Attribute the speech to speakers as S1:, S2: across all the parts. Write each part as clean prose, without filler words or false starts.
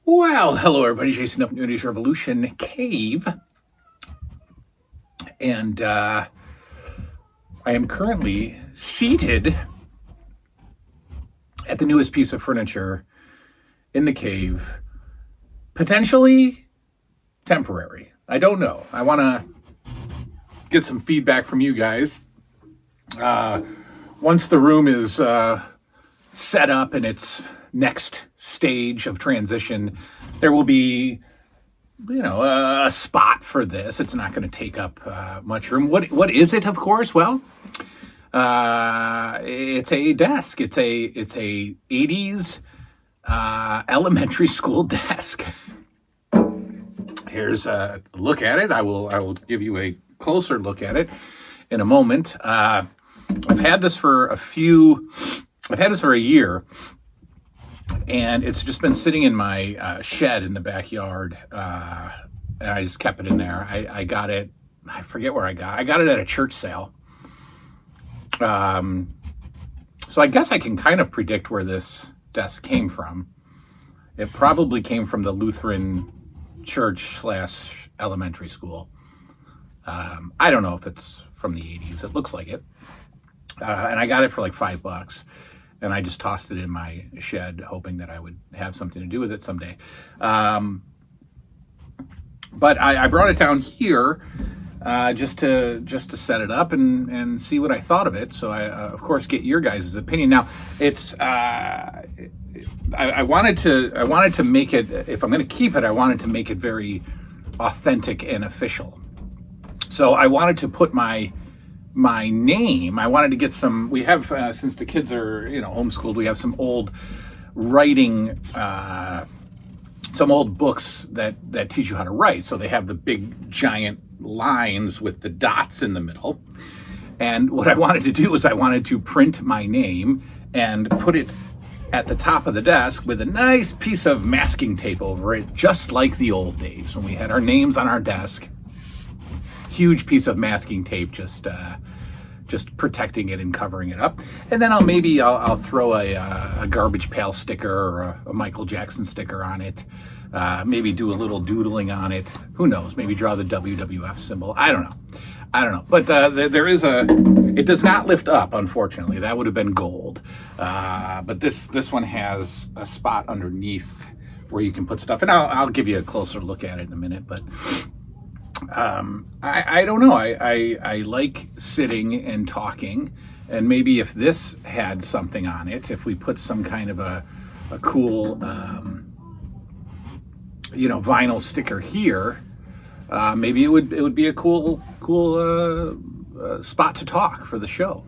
S1: Well, hello everybody, Jason up New Age Revolution Cave. And I am currently seated at the newest piece of furniture in the cave, potentially temporary. I don't know. I want to get some feedback from you guys. Once the room is set up in its next stage of transition, there will be a spot for this. It's not going to take up much room. What is it? Of course, well, it's a desk. It's a 80's elementary school desk. Here's a look at it. I will give you a closer look at it in a moment. I've had this for a year. And it's just been sitting in my shed in the backyard, and I just kept it in there. I got it, I forget where I got it at a church sale. So I guess I can kind of predict where this desk came from. It probably came from the Lutheran church / elementary school. I don't know if it's from the 80's. It looks like it. And I got it for like $5. And I just tossed it in my shed, hoping that I would have something to do with it someday. But I brought it down here just to set it up and see what I thought of it. So I, of course, get your guys' opinion. Now, it's I wanted to make it. If I'm going to keep it, I wanted to make it very authentic and official. So I wanted to put my name. I wanted to get some, we have, since the kids are, homeschooled, we have some old writing, some old books that teach you how to write. So they have the big giant lines with the dots in the middle. And what I wanted to do is I wanted to print my name and put it at the top of the desk with a nice piece of masking tape over it, just like the old days when we had our names on our desk. Huge piece of masking tape, just protecting it and covering it up. And then I'll throw a Garbage Pail sticker or a Michael Jackson sticker on it. Maybe do a little doodling on it. Who knows? Maybe draw the WWF symbol. I don't know. But there is it does not lift up, unfortunately. That would have been gold. But this one has a spot underneath where you can put stuff. And I'll give you a closer look at it in a minute. But I don't know. I like sitting and talking, and maybe if this had something on it, if we put some kind of a cool, vinyl sticker here, maybe it would be a cool spot to talk for the show.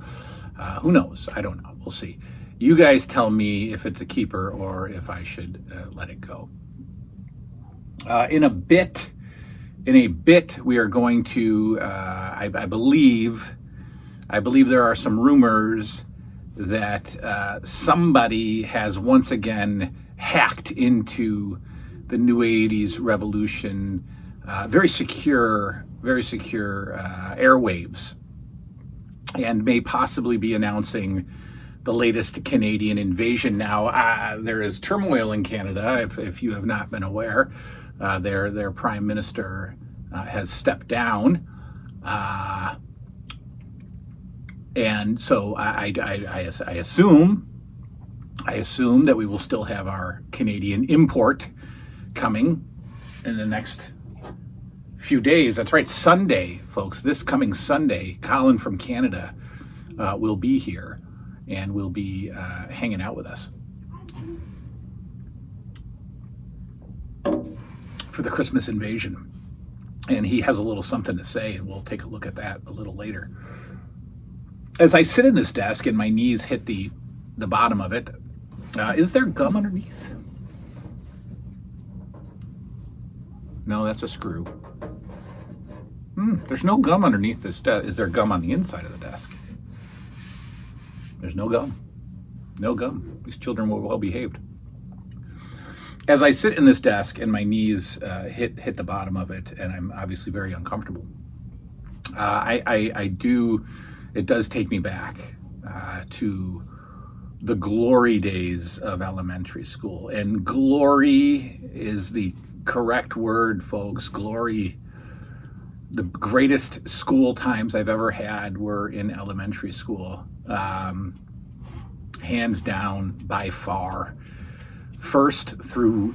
S1: Who knows? I don't know. We'll see. You guys tell me if it's a keeper or if I should let it go. In a bit, we are going to, I believe there are some rumors that somebody has once again hacked into the new 80's revolution, very secure airwaves, and may possibly be announcing the latest Canadian invasion. Now, there is turmoil in Canada, if you have not been aware. Their prime minister has stepped down, and so I assume that we will still have our Canadian import coming in the next few days. That's right, Sunday, folks. This coming Sunday, Colin from Canada will be here and will be hanging out with us for the Christmas invasion. And he has a little something to say, and we'll take a look at that a little later. As I sit in this desk and my knees hit the bottom of it, is there gum underneath? No, that's a screw. There's no gum underneath this desk. Is there gum on the inside of the desk? There's no gum. No gum. These children were well behaved. As I sit in this desk and my knees hit the bottom of it, and I'm obviously very uncomfortable, it does take me back to the glory days of elementary school. And glory is the correct word, folks. Glory. The greatest school times I've ever had were in elementary school. Hands down, by far. First through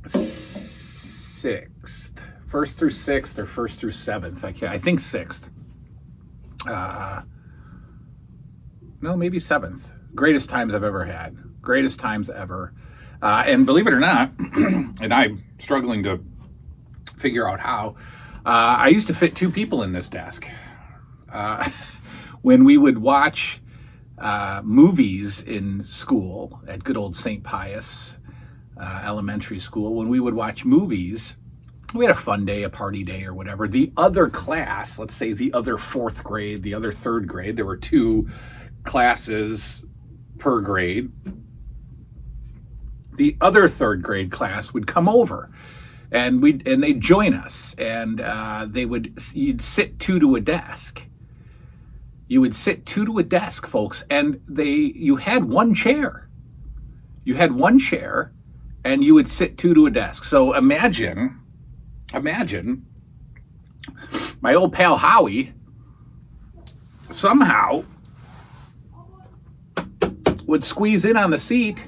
S1: sixth. First through sixth or first through seventh. I think sixth. No, maybe seventh. Greatest times I've ever had. Greatest times ever. And believe it or not, and I'm struggling to figure out how, I used to fit 2 people in this desk. When we would watch movies in school at good old St. Pius Elementary School, when we would watch movies, we had a fun day, a party day or whatever. The other class, let's say the other 4th grade, the other 3rd grade, there were 2 classes per grade. The other 3rd grade class would come over and they'd join us, and you'd sit 2 to a desk. You would sit 2 to a desk, folks, and you had 1 chair. You had 1 chair and you would sit 2 to a desk. So imagine my old pal Howie somehow would squeeze in on the seat,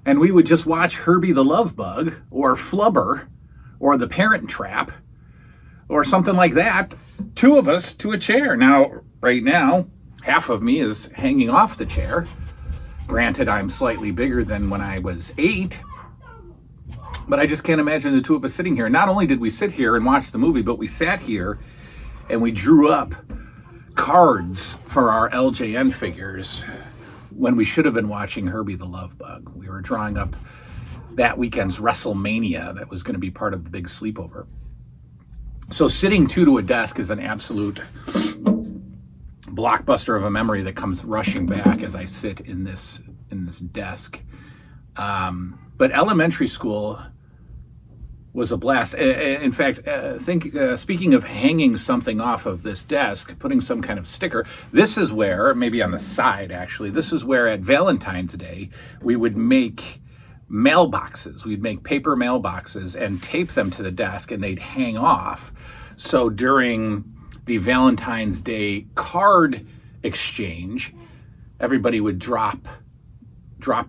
S1: and we would just watch Herbie the Love Bug or Flubber or The Parent Trap or something like that. 2 of us to a chair. Now, right now, half of me is hanging off the chair. Granted, I'm slightly bigger than when I was 8, but I just can't imagine the 2 of us sitting here. Not only did we sit here and watch the movie, but we sat here and we drew up cards for our LJN figures when we should have been watching Herbie the Love Bug. We were drawing up that weekend's WrestleMania that was going to be part of the big sleepover. So sitting 2 to a desk is an absolute blockbuster of a memory that comes rushing back as I sit in this desk. But elementary school was a blast. In fact, speaking of hanging something off of this desk, putting some kind of sticker, this is where, maybe on the side actually, this is where at Valentine's Day, we would make mailboxes. We'd make paper mailboxes and tape them to the desk, and they'd hang off. So during the Valentine's Day card exchange, everybody would drop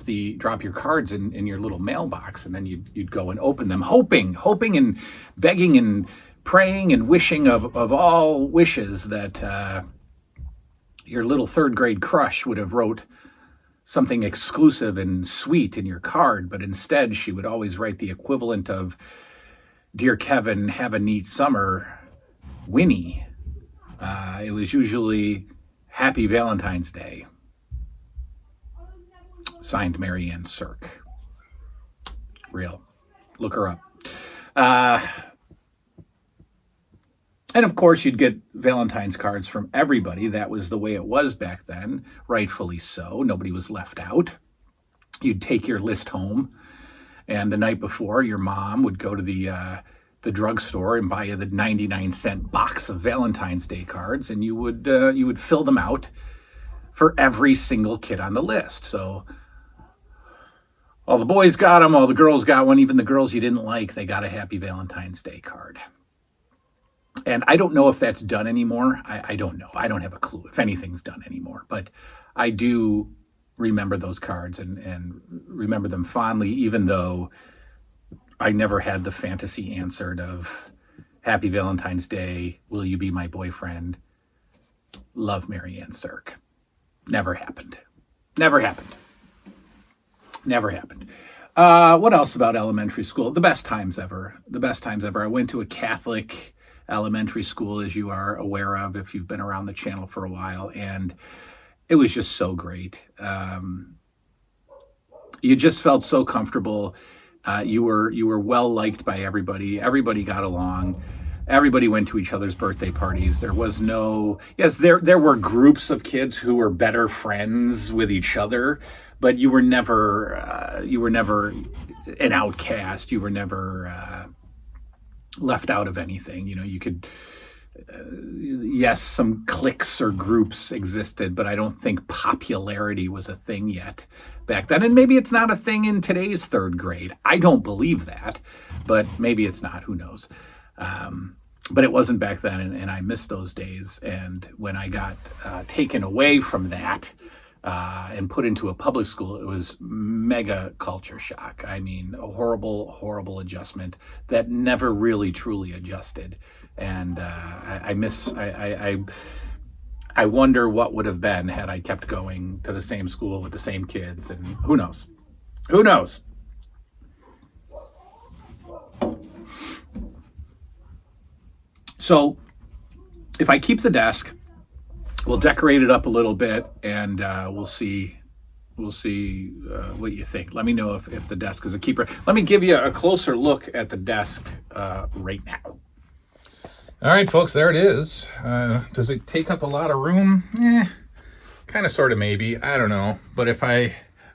S1: your cards in your little mailbox, and then you'd go and open them, hoping and begging and praying and wishing of all wishes that your little 3rd grade crush would have wrote something exclusive and sweet in your card, but instead she would always write the equivalent of, "Dear Kevin, have a neat summer, Winnie." It was usually "Happy Valentine's Day." Signed, Mary Ann Sirk. Real. Look her up. And of course, you'd get Valentine's cards from everybody. That was the way it was back then, rightfully so. Nobody was left out. You'd take your list home, and the night before, your mom would go to the drugstore and buy you the 99-cent box of Valentine's Day cards, and you would fill them out for every single kid on the list. So all the boys got them, all the girls got one, even the girls you didn't like, they got a Happy Valentine's Day card. And I don't know if that's done anymore. I don't know. I don't have a clue if anything's done anymore. But I do remember those cards and remember them fondly, even though I never had the fantasy answered of "Happy Valentine's Day, will you be my boyfriend? Love, Mary Ann Sirk." Never happened. Never happened. Never happened. What else about elementary school? The best times ever. The best times ever. I went to a Catholic elementary school, as you are aware of if you've been around the channel for a while, and it was just so great. You just felt so comfortable. You were well liked by everybody. Everybody got along. Everybody went to each other's birthday parties. There was no, yes, there were groups of kids who were better friends with each other, but you were never an outcast. You were never left out of anything. You know, you could yes, some cliques or groups existed, but I don't think popularity was a thing yet back then. And maybe it's not a thing in today's third grade. I don't believe that, but maybe it's not. Who knows? But it wasn't back then, and I missed those days. And when I got taken away from that and put into a public school, it was mega culture shock. I mean, a horrible, horrible adjustment that never really truly adjusted. And I wonder what would have been had I kept going to the same school with the same kids. And who knows? Who knows? So if I keep the desk, we'll decorate it up a little bit, and we'll see what you think. Let me know if the desk is a keeper. Let me give you a closer look at the desk right now. All right, folks, there it is. Does it take up a lot of room? Kind of, sort of, maybe. I don't know. But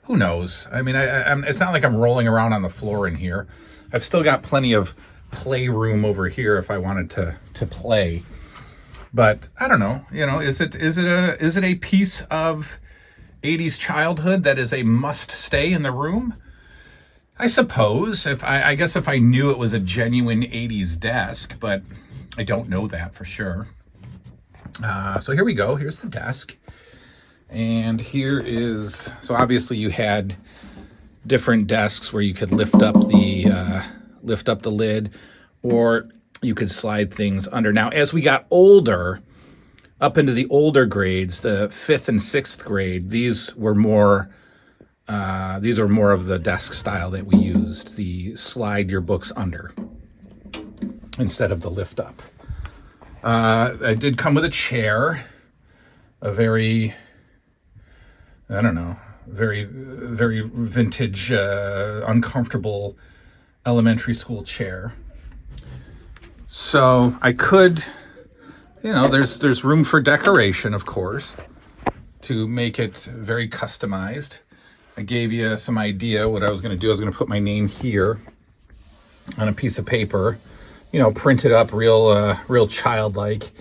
S1: who knows? I mean, it's not like I'm rolling around on the floor in here. I've still got plenty of playroom over here if I wanted to play. But I don't know. You know, is it a piece of 80s childhood that is a must stay in the room? I suppose. I guess if I knew it was a genuine 80s desk, but I don't know that for sure. So here we go. Here's the desk. And here is, so obviously you had different desks where you could lift up the lid, or you could slide things under. Now, as we got older, up into the older grades, the 5th and 6th grade, these were more of the desk style that we used, the slide your books under instead of the lift up. I did come with a chair, a very, I don't know, very, very vintage, uncomfortable elementary school chair. So I could, you know, there's room for decoration, of course, to make it very customized. I gave you some idea what I was going to do. I was going to put my name here on a piece of paper, you know, print it up real childlike,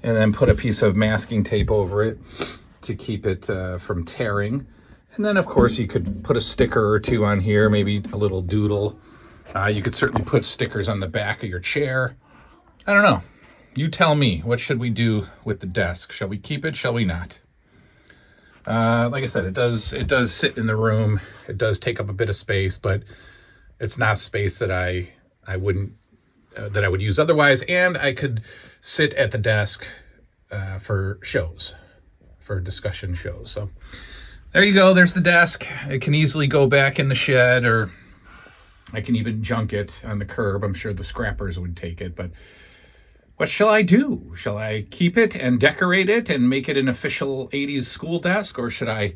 S1: and then put a piece of masking tape over it to keep it from tearing. And then, of course, you could put a sticker or two on here, maybe a little doodle. You could certainly put stickers on the back of your chair. I don't know. You tell me. What should we do with the desk? Shall we keep it? Shall we not? Like I said, it does sit in the room. It does take up a bit of space, but it's not space that I would use otherwise. And I could sit at the desk for shows, for discussion shows. So there you go. There's the desk. It can easily go back in the shed, or I can even junk it on the curb. I'm sure the scrappers would take it, but what shall I do? Shall I keep it and decorate it and make it an official 80s school desk, or should I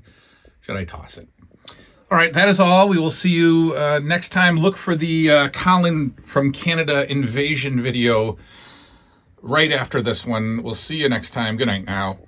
S1: toss it? All right, that is all. We will see you next time. Look for the Colin from Canada invasion video right after this one. We'll see you next time. Good night now.